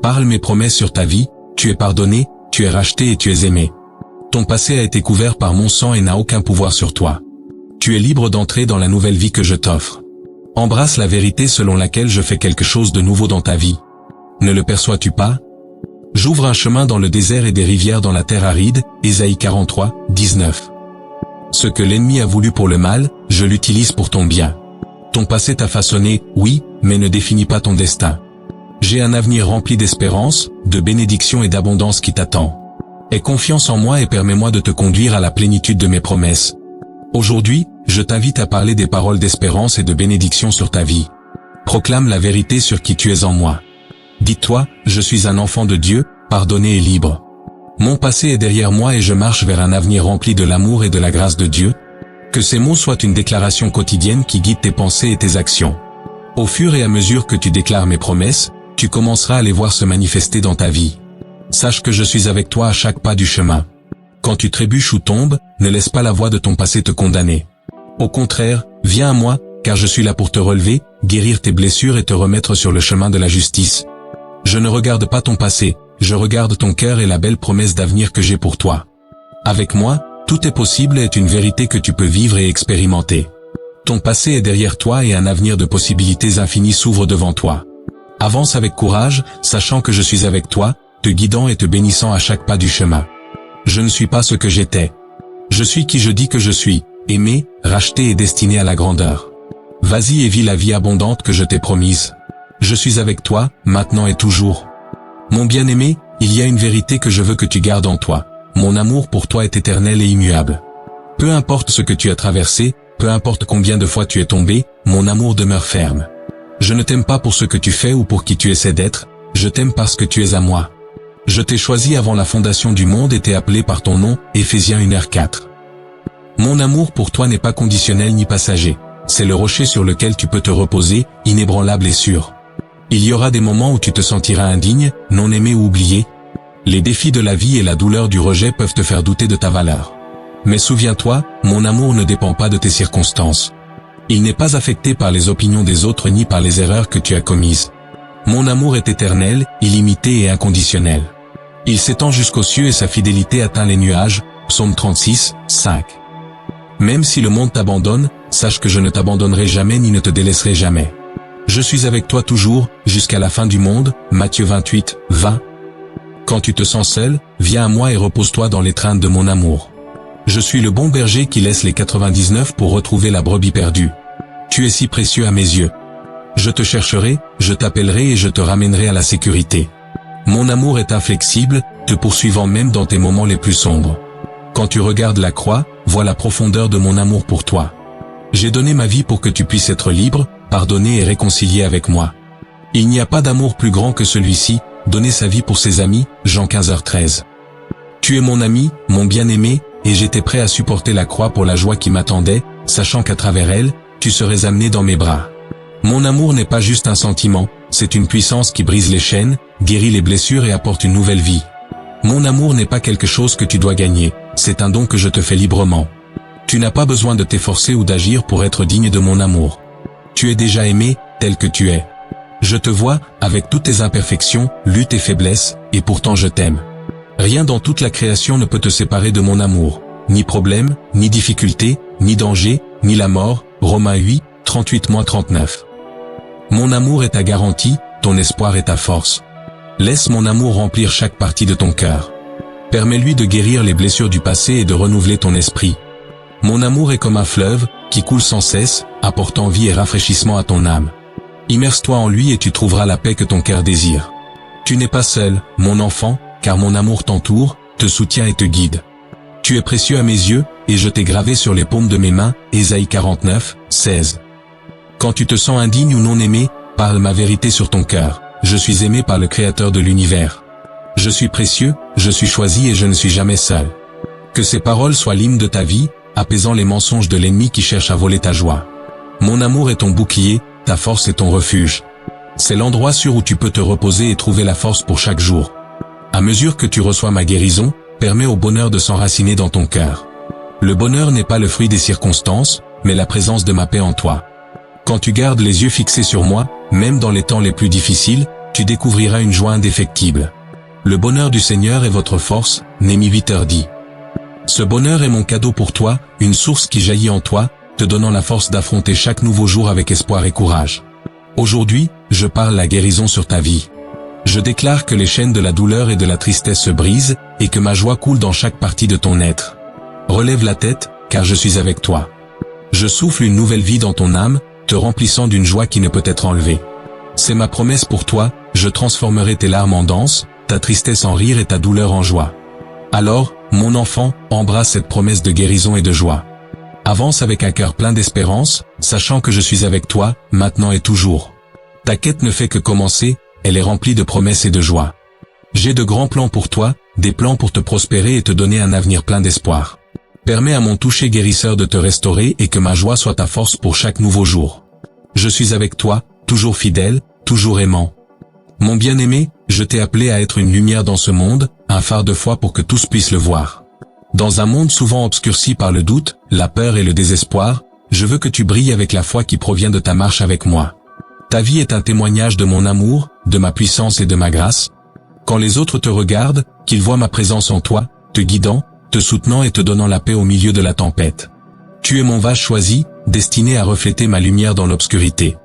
Parle mes promesses sur ta vie, tu es pardonné, tu es racheté et tu es aimé. Ton passé a été couvert par mon sang et n'a aucun pouvoir sur toi. Tu es libre d'entrer dans la nouvelle vie que je t'offre. Embrasse la vérité selon laquelle je fais quelque chose de nouveau dans ta vie. Ne le perçois-tu pas? J'ouvre un chemin dans le désert et des rivières dans la terre aride, Ésaïe 43, 19. Ce que l'ennemi a voulu pour le mal, je l'utilise pour ton bien. Ton passé t'a façonné, oui, mais ne définit pas ton destin. J'ai un avenir rempli d'espérance, de bénédiction et d'abondance qui t'attend. Aie confiance en moi et permets-moi de te conduire à la plénitude de mes promesses. Aujourd'hui, je t'invite à parler des paroles d'espérance et de bénédiction sur ta vie. Proclame la vérité sur qui tu es en moi. Dis-toi, je suis un enfant de Dieu, pardonné et libre. Mon passé est derrière moi et je marche vers un avenir rempli de l'amour et de la grâce de Dieu. Que ces mots soient une déclaration quotidienne qui guide tes pensées et tes actions. Au fur et à mesure que tu déclares mes promesses, tu commenceras à les voir se manifester dans ta vie. Sache que je suis avec toi à chaque pas du chemin. Quand tu trébuches ou tombes, ne laisse pas la voix de ton passé te condamner. Au contraire, viens à moi, car je suis là pour te relever, guérir tes blessures et te remettre sur le chemin de la justice. Je ne regarde pas ton passé, je regarde ton cœur et la belle promesse d'avenir que j'ai pour toi. Avec moi, tout est possible est une vérité que tu peux vivre et expérimenter. Ton passé est derrière toi et un avenir de possibilités infinies s'ouvre devant toi. Avance avec courage, sachant que je suis avec toi, te guidant et te bénissant à chaque pas du chemin. Je ne suis pas ce que j'étais. Je suis qui je dis que je suis, aimé, racheté et destiné à la grandeur. Vas-y et vis la vie abondante que je t'ai promise. Je suis avec toi, maintenant et toujours. Mon bien-aimé, il y a une vérité que je veux que tu gardes en toi. Mon amour pour toi est éternel et immuable. Peu importe ce que tu as traversé, peu importe combien de fois tu es tombé, mon amour demeure ferme. Je ne t'aime pas pour ce que tu fais ou pour qui tu essaies d'être, je t'aime parce que tu es à moi. Je t'ai choisi avant la fondation du monde et t'ai appelé par ton nom, Éphésiens 1h4. Mon amour pour toi n'est pas conditionnel ni passager. C'est le rocher sur lequel tu peux te reposer, inébranlable et sûr. Il y aura des moments où tu te sentiras indigne, non aimé ou oublié. Les défis de la vie et la douleur du rejet peuvent te faire douter de ta valeur. Mais souviens-toi, mon amour ne dépend pas de tes circonstances. Il n'est pas affecté par les opinions des autres ni par les erreurs que tu as commises. Mon amour est éternel, illimité et inconditionnel. Il s'étend jusqu'aux cieux et sa fidélité atteint les nuages, Psaume 36, 5. Même si le monde t'abandonne, sache que je ne t'abandonnerai jamais ni ne te délaisserai jamais. Je suis avec toi toujours, jusqu'à la fin du monde, Matthieu 28, 20. Quand tu te sens seul, viens à moi et repose-toi dans l'étreinte de mon amour. Je suis le bon berger qui laisse les 99 pour retrouver la brebis perdue. Tu es si précieux à mes yeux. Je te chercherai, je t'appellerai et je te ramènerai à la sécurité. Mon amour est inflexible, te poursuivant même dans tes moments les plus sombres. Quand tu regardes la croix, vois la profondeur de mon amour pour toi. J'ai donné ma vie pour que tu puisses être libre, pardonné et réconcilié avec moi. Il n'y a pas d'amour plus grand que celui-ci, donner sa vie pour ses amis, Jean 15h13. Tu es mon ami, mon bien-aimé, et j'étais prêt à supporter la croix pour la joie qui m'attendait, sachant qu'à travers elle, tu serais amené dans mes bras. Mon amour n'est pas juste un sentiment, c'est une puissance qui brise les chaînes, guérit les blessures et apporte une nouvelle vie. Mon amour n'est pas quelque chose que tu dois gagner, c'est un don que je te fais librement. Tu n'as pas besoin de t'efforcer ou d'agir pour être digne de mon amour. Tu es déjà aimé, tel que tu es. Je te vois, avec toutes tes imperfections, luttes et faiblesses, et pourtant je t'aime. Rien dans toute la création ne peut te séparer de mon amour. Ni problème, ni difficulté, ni danger, ni la mort, Romains 8, 38-39. Mon amour est ta garantie, ton espoir est ta force. Laisse mon amour remplir chaque partie de ton cœur. Permets-lui de guérir les blessures du passé et de renouveler ton esprit. Mon amour est comme un fleuve, qui coule sans cesse, apportant vie et rafraîchissement à ton âme. Immerse-toi en lui et tu trouveras la paix que ton cœur désire. Tu n'es pas seul, mon enfant, car mon amour t'entoure, te soutient et te guide. Tu es précieux à mes yeux, et je t'ai gravé sur les paumes de mes mains, Ésaïe 49, 16. Quand tu te sens indigne ou non aimé, parle ma vérité sur ton cœur. Je suis aimé par le Créateur de l'univers. Je suis précieux, je suis choisi et je ne suis jamais seul. Que ces paroles soient l'hymne de ta vie, apaisant les mensonges de l'ennemi qui cherche à voler ta joie. Mon amour est ton bouclier, ta force est ton refuge. C'est l'endroit sûr où tu peux te reposer et trouver la force pour chaque jour. À mesure que tu reçois ma guérison, permets au bonheur de s'enraciner dans ton cœur. Le bonheur n'est pas le fruit des circonstances, mais la présence de ma paix en toi. Quand tu gardes les yeux fixés sur moi, même dans les temps les plus difficiles, tu découvriras une joie indéfectible. Le bonheur du Seigneur est votre force, Néhémie 8h10. Ce bonheur est mon cadeau pour toi, une source qui jaillit en toi, te donnant la force d'affronter chaque nouveau jour avec espoir et courage. Aujourd'hui, je parle la guérison sur ta vie. Je déclare que les chaînes de la douleur et de la tristesse se brisent, et que ma joie coule dans chaque partie de ton être. Relève la tête, car je suis avec toi. Je souffle une nouvelle vie dans ton âme, te remplissant d'une joie qui ne peut être enlevée. C'est ma promesse pour toi, je transformerai tes larmes en danse, ta tristesse en rire et ta douleur en joie. Alors, mon enfant, embrasse cette promesse de guérison et de joie. Avance avec un cœur plein d'espérance, sachant que je suis avec toi, maintenant et toujours. Ta quête ne fait que commencer, elle est remplie de promesses et de joie. J'ai de grands plans pour toi, des plans pour te prospérer et te donner un avenir plein d'espoir. Permets à mon toucher guérisseur de te restaurer et que ma joie soit ta force pour chaque nouveau jour. Je suis avec toi, toujours fidèle, toujours aimant. Mon bien-aimé, je t'ai appelé à être une lumière dans ce monde, un phare de foi pour que tous puissent le voir. Dans un monde souvent obscurci par le doute, la peur et le désespoir, je veux que tu brilles avec la foi qui provient de ta marche avec moi. Ta vie est un témoignage de mon amour, de ma puissance et de ma grâce. Quand les autres te regardent, qu'ils voient ma présence en toi, te guidant, te soutenant et te donnant la paix au milieu de la tempête. Tu es mon vase choisi, destiné à refléter ma lumière dans l'obscurité.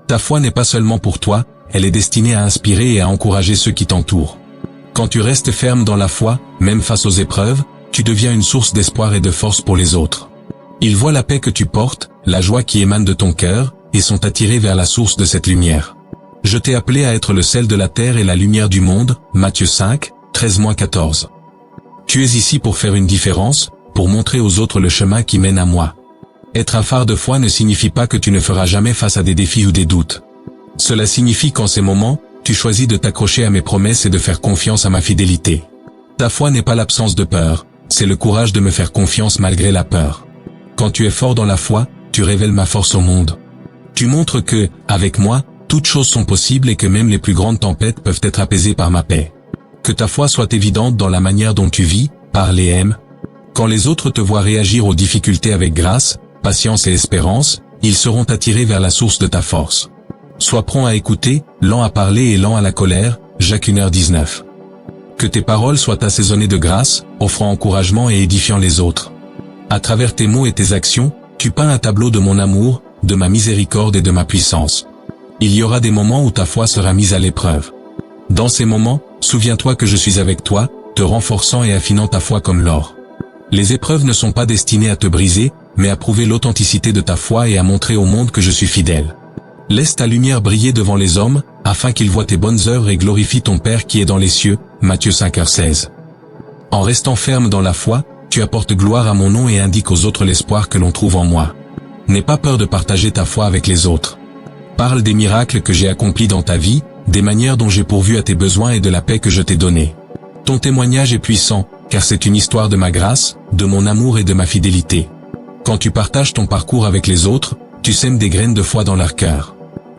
Ta foi n'est pas seulement pour toi, elle est destinée à inspirer et à encourager ceux qui t'entourent. Quand tu restes ferme dans la foi, même face aux épreuves, tu deviens une source d'espoir et de force pour les autres. Ils voient la paix que tu portes, la joie qui émane de ton cœur, et sont attirés vers la source de cette lumière. Je t'ai appelé à être le sel de la terre et la lumière du monde, Matthieu 5, 13-14. Tu es ici pour faire une différence, pour montrer aux autres le chemin qui mène à moi. Être un phare de foi ne signifie pas que tu ne feras jamais face à des défis ou des doutes. Cela signifie qu'en ces moments, tu choisis de t'accrocher à mes promesses et de faire confiance à ma fidélité. Ta foi n'est pas l'absence de peur, c'est le courage de me faire confiance malgré la peur. Quand tu es fort dans la foi, tu révèles ma force au monde. Tu montres que, avec moi, toutes choses sont possibles et que même les plus grandes tempêtes peuvent être apaisées par ma paix. Que ta foi soit évidente dans la manière dont tu vis, parles et aimes. Quand les autres te voient réagir aux difficultés avec grâce, patience et espérance, ils seront attirés vers la source de ta force. Sois prompt à écouter, lent à parler et lent à la colère, Jacques 1h19. Que tes paroles soient assaisonnées de grâce, offrant encouragement et édifiant les autres. À travers tes mots et tes actions, tu peins un tableau de mon amour, de ma miséricorde et de ma puissance. Il y aura des moments où ta foi sera mise à l'épreuve. Dans ces moments, souviens-toi que je suis avec toi, te renforçant et affinant ta foi comme l'or. Les épreuves ne sont pas destinées à te briser, mais à prouver l'authenticité de ta foi et à montrer au monde que je suis fidèle. Laisse ta lumière briller devant les hommes, afin qu'ils voient tes bonnes œuvres et glorifient ton Père qui est dans les cieux, Matthieu 5h16. En restant ferme dans la foi, tu apportes gloire à mon nom et indiques aux autres l'espoir que l'on trouve en moi. N'aie pas peur de partager ta foi avec les autres. Parle des miracles que j'ai accomplis dans ta vie, des manières dont j'ai pourvu à tes besoins et de la paix que je t'ai donnée. Ton témoignage est puissant, car c'est une histoire de ma grâce, de mon amour et de ma fidélité. Quand tu partages ton parcours avec les autres, tu sèmes des graines de foi dans leur cœur.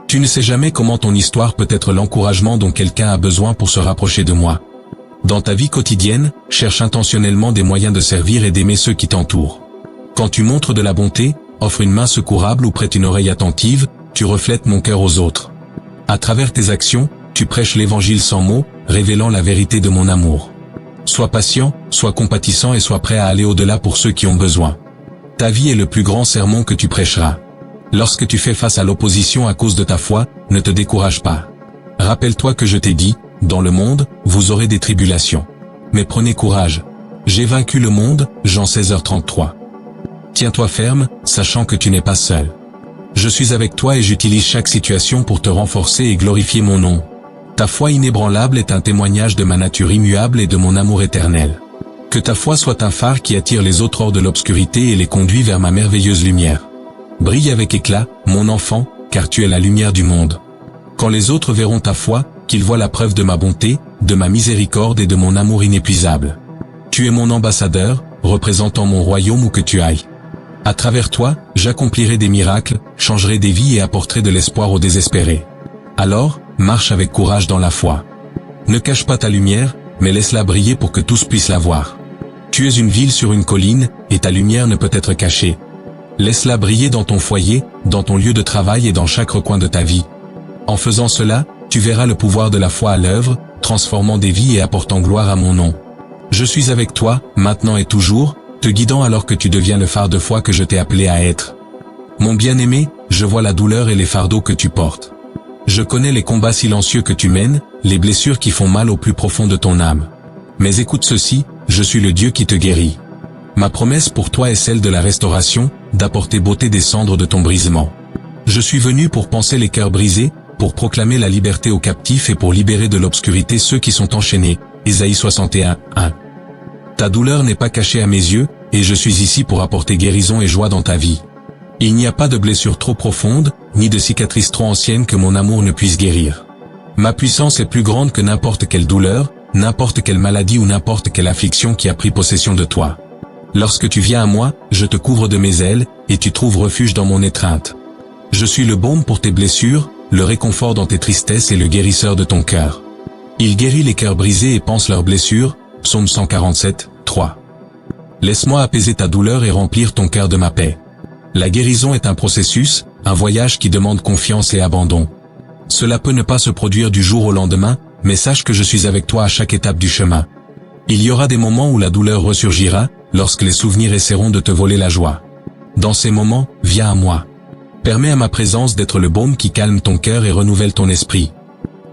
Tu ne sais jamais comment ton histoire peut être l'encouragement dont quelqu'un a besoin pour se rapprocher de moi. Dans ta vie quotidienne, cherche intentionnellement des moyens de servir et d'aimer ceux qui t'entourent. Quand tu montres de la bonté, offre une main secourable ou prête une oreille attentive, tu reflètes mon cœur aux autres. À travers tes actions, tu prêches l'évangile sans mots, révélant la vérité de mon amour. Sois patient, sois compatissant et sois prêt à aller au-delà pour ceux qui ont besoin. Ta vie est le plus grand sermon que tu prêcheras. Lorsque tu fais face à l'opposition à cause de ta foi, ne te décourage pas. Rappelle-toi que je t'ai dit, dans le monde, vous aurez des tribulations. Mais prenez courage. J'ai vaincu le monde, Jean 16h33. Tiens-toi ferme, sachant que tu n'es pas seul. Je suis avec toi et j'utilise chaque situation pour te renforcer et glorifier mon nom. Ta foi inébranlable est un témoignage de ma nature immuable et de mon amour éternel. Que ta foi soit un phare qui attire les autres hors de l'obscurité et les conduit vers ma merveilleuse lumière. Brille avec éclat, mon enfant, car tu es la lumière du monde. Quand les autres verront ta foi, qu'ils voient la preuve de ma bonté, de ma miséricorde et de mon amour inépuisable. Tu es mon ambassadeur, représentant mon royaume où que tu ailles. À travers toi, j'accomplirai des miracles, changerai des vies et apporterai de l'espoir aux désespérés. Alors, marche avec courage dans la foi. Ne cache pas ta lumière, mais laisse-la briller pour que tous puissent la voir. Tu es une ville sur une colline, et ta lumière ne peut être cachée. Laisse-la briller dans ton foyer, dans ton lieu de travail et dans chaque recoin de ta vie. En faisant cela, tu verras le pouvoir de la foi à l'œuvre, transformant des vies et apportant gloire à mon nom. Je suis avec toi, maintenant et toujours, te guidant alors que tu deviens le phare de foi que je t'ai appelé à être. Mon bien-aimé, je vois la douleur et les fardeaux que tu portes. Je connais les combats silencieux que tu mènes, les blessures qui font mal au plus profond de ton âme. Mais écoute ceci, je suis le Dieu qui te guérit. Ma promesse pour toi est celle de la restauration, d'apporter beauté des cendres de ton brisement. Je suis venu pour panser les cœurs brisés, pour proclamer la liberté aux captifs et pour libérer de l'obscurité ceux qui sont enchaînés. Ésaïe 61, 1. Ta douleur n'est pas cachée à mes yeux, et je suis ici pour apporter guérison et joie dans ta vie. Il n'y a pas de blessure trop profonde, ni de cicatrice trop ancienne que mon amour ne puisse guérir. Ma puissance est plus grande que n'importe quelle douleur, n'importe quelle maladie ou n'importe quelle affliction qui a pris possession de toi. Lorsque tu viens à moi, je te couvre de mes ailes, et tu trouves refuge dans mon étreinte. Je suis le baume pour tes blessures, le réconfort dans tes tristesses et le guérisseur de ton cœur. Il guérit les cœurs brisés et panse leurs blessures, Psaume 147, 3. Laisse-moi apaiser ta douleur et remplir ton cœur de ma paix. La guérison est un processus, un voyage qui demande confiance et abandon. Cela peut ne pas se produire du jour au lendemain, mais sache que je suis avec toi à chaque étape du chemin. Il y aura des moments où la douleur ressurgira, lorsque les souvenirs essaieront de te voler la joie. Dans ces moments, viens à moi. Permets à ma présence d'être le baume qui calme ton cœur et renouvelle ton esprit.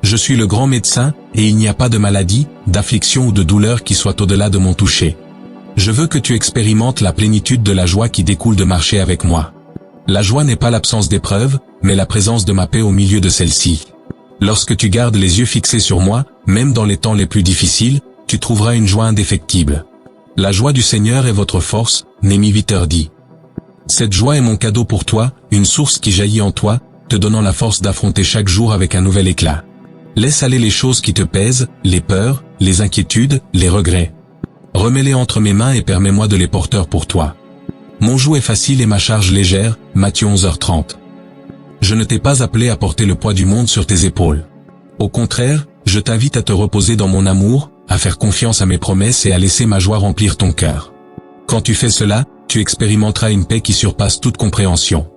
Je suis le grand médecin, et il n'y a pas de maladie, d'affliction ou de douleur qui soit au-delà de mon toucher. Je veux que tu expérimentes la plénitude de la joie qui découle de marcher avec moi. La joie n'est pas l'absence d'épreuves, mais la présence de ma paix au milieu de celle-ci. Lorsque tu gardes les yeux fixés sur moi, même dans les temps les plus difficiles, tu trouveras une joie indéfectible. La joie du Seigneur est votre force, Néhémie 8h dit. Cette joie est mon cadeau pour toi, une source qui jaillit en toi, te donnant la force d'affronter chaque jour avec un nouvel éclat. Laisse aller les choses qui te pèsent, les peurs, les inquiétudes, les regrets. Remets-les entre mes mains et permets-moi de les porter pour toi. Mon joug est facile et ma charge légère, Matthieu 11h30. Je ne t'ai pas appelé à porter le poids du monde sur tes épaules. Au contraire, je t'invite à te reposer dans mon amour, à faire confiance à mes promesses et à laisser ma joie remplir ton cœur. Quand tu fais cela, tu expérimenteras une paix qui surpasse toute compréhension.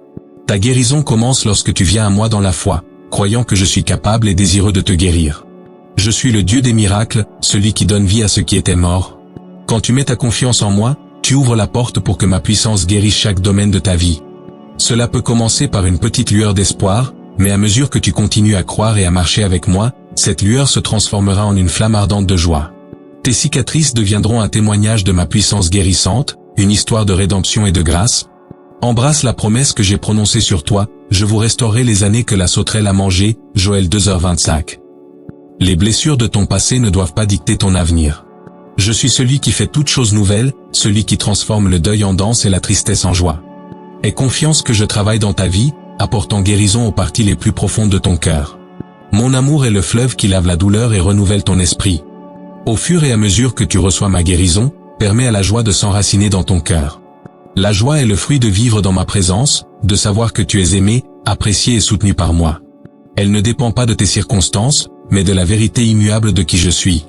Ta guérison commence lorsque tu viens à moi dans la foi, croyant que je suis capable et désireux de te guérir. Je suis le Dieu des miracles, celui qui donne vie à ceux qui étaient morts. Quand tu mets ta confiance en moi, tu ouvres la porte pour que ma puissance guérisse chaque domaine de ta vie. Cela peut commencer par une petite lueur d'espoir, mais à mesure que tu continues à croire et à marcher avec moi, cette lueur se transformera en une flamme ardente de joie. Tes cicatrices deviendront un témoignage de ma puissance guérissante, une histoire de rédemption et de grâce. Embrasse la promesse que j'ai prononcée sur toi, je vous restaurerai les années que la sauterelle a mangées, Joël 2h25. Les blessures de ton passé ne doivent pas dicter ton avenir. Je suis celui qui fait toutes choses nouvelles, celui qui transforme le deuil en danse et la tristesse en joie. Aie confiance que je travaille dans ta vie, apportant guérison aux parties les plus profondes de ton cœur. Mon amour est le fleuve qui lave la douleur et renouvelle ton esprit. Au fur et à mesure que tu reçois ma guérison, permets à la joie de s'enraciner dans ton cœur. La joie est le fruit de vivre dans ma présence, de savoir que tu es aimé, apprécié et soutenu par moi. Elle ne dépend pas de tes circonstances, mais de la vérité immuable de qui je suis.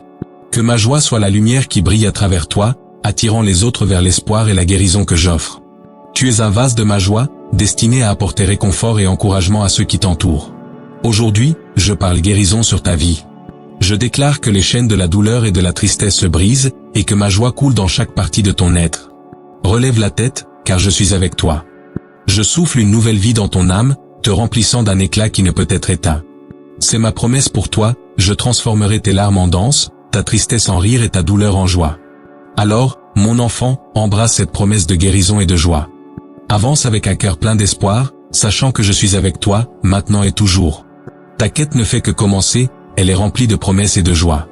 Que ma joie soit la lumière qui brille à travers toi, attirant les autres vers l'espoir et la guérison que j'offre. Tu es un vase de ma joie, destiné à apporter réconfort et encouragement à ceux qui t'entourent. Aujourd'hui, je parle guérison sur ta vie. Je déclare que les chaînes de la douleur et de la tristesse se brisent, et que ma joie coule dans chaque partie de ton être. Relève la tête, car je suis avec toi. Je souffle une nouvelle vie dans ton âme, te remplissant d'un éclat qui ne peut être éteint. C'est ma promesse pour toi, je transformerai tes larmes en danse, ta tristesse en rire et ta douleur en joie. Alors, mon enfant, embrasse cette promesse de guérison et de joie. Avance avec un cœur plein d'espoir, sachant que je suis avec toi, maintenant et toujours. Ta quête ne fait que commencer, elle est remplie de promesses et de joie.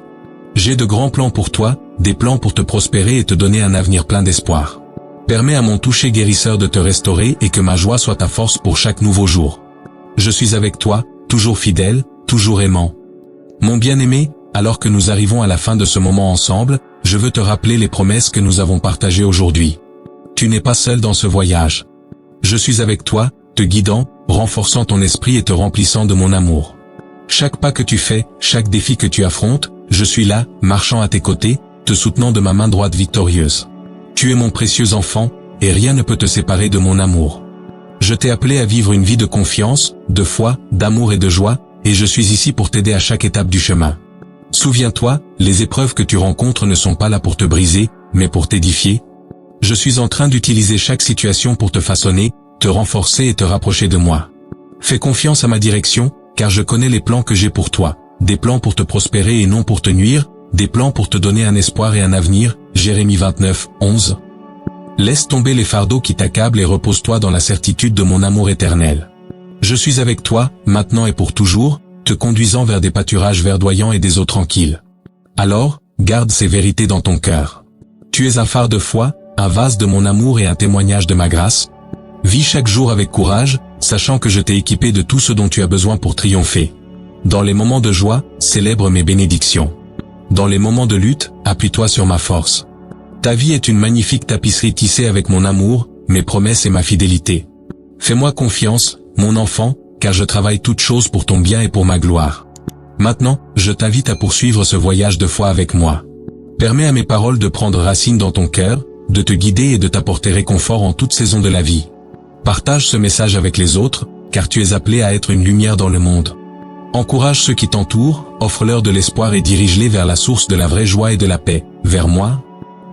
J'ai de grands plans pour toi, des plans pour te prospérer et te donner un avenir plein d'espoir. Permets à mon toucher guérisseur de te restaurer et que ma joie soit ta force pour chaque nouveau jour. Je suis avec toi, toujours fidèle, toujours aimant. Mon bien-aimé, alors que nous arrivons à la fin de ce moment ensemble, je veux te rappeler les promesses que nous avons partagées aujourd'hui. Tu n'es pas seul dans ce voyage. Je suis avec toi, te guidant, renforçant ton esprit et te remplissant de mon amour. Chaque pas que tu fais, chaque défi que tu affrontes, je suis là, marchant à tes côtés, te soutenant de ma main droite victorieuse. Tu es mon précieux enfant, et rien ne peut te séparer de mon amour. Je t'ai appelé à vivre une vie de confiance, de foi, d'amour et de joie, et je suis ici pour t'aider à chaque étape du chemin. Souviens-toi, les épreuves que tu rencontres ne sont pas là pour te briser, mais pour t'édifier. Je suis en train d'utiliser chaque situation pour te façonner, te renforcer et te rapprocher de moi. Fais confiance à ma direction, car je connais les plans que j'ai pour toi, des plans pour te prospérer et non pour te nuire, des plans pour te donner un espoir et un avenir, Jérémie 29, 11. Laisse tomber les fardeaux qui t'accablent et repose-toi dans la certitude de mon amour éternel. Je suis avec toi, maintenant et pour toujours, te conduisant vers des pâturages verdoyants et des eaux tranquilles. Alors, garde ces vérités dans ton cœur. Tu es un phare de foi, un vase de mon amour et un témoignage de ma grâce. Vis chaque jour avec courage, sachant que je t'ai équipé de tout ce dont tu as besoin pour triompher. Dans les moments de joie, célèbre mes bénédictions. Dans les moments de lutte, appuie-toi sur ma force. Ta vie est une magnifique tapisserie tissée avec mon amour, mes promesses et ma fidélité. Fais-moi confiance, mon enfant, car je travaille toutes choses pour ton bien et pour ma gloire. Maintenant, je t'invite à poursuivre ce voyage de foi avec moi. Permets à mes paroles de prendre racine dans ton cœur, de te guider et de t'apporter réconfort en toute saison de la vie. Partage ce message avec les autres, car tu es appelé à être une lumière dans le monde. Encourage ceux qui t'entourent, offre-leur de l'espoir et dirige-les vers la source de la vraie joie et de la paix, vers moi.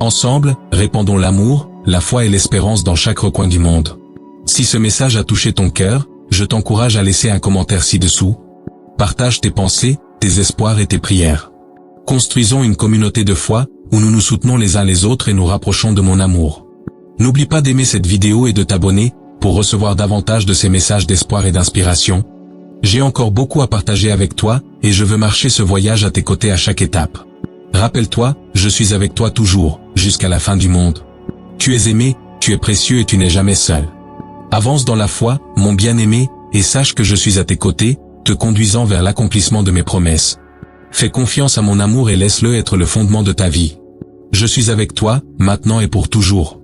Ensemble, répandons l'amour, la foi et l'espérance dans chaque recoin du monde. Si ce message a touché ton cœur, je t'encourage à laisser un commentaire ci-dessous. Partage tes pensées, tes espoirs et tes prières. Construisons une communauté de foi, où nous nous soutenons les uns les autres et nous rapprochons de mon amour. N'oublie pas d'aimer cette vidéo et de t'abonner, pour recevoir davantage de ces messages d'espoir et d'inspiration. J'ai encore beaucoup à partager avec toi, et je veux marcher ce voyage à tes côtés à chaque étape. Rappelle-toi, je suis avec toi toujours, jusqu'à la fin du monde. Tu es aimé, tu es précieux et tu n'es jamais seul. Avance dans la foi, mon bien-aimé, et sache que je suis à tes côtés, te conduisant vers l'accomplissement de mes promesses. Fais confiance à mon amour et laisse-le être le fondement de ta vie. Je suis avec toi, maintenant et pour toujours.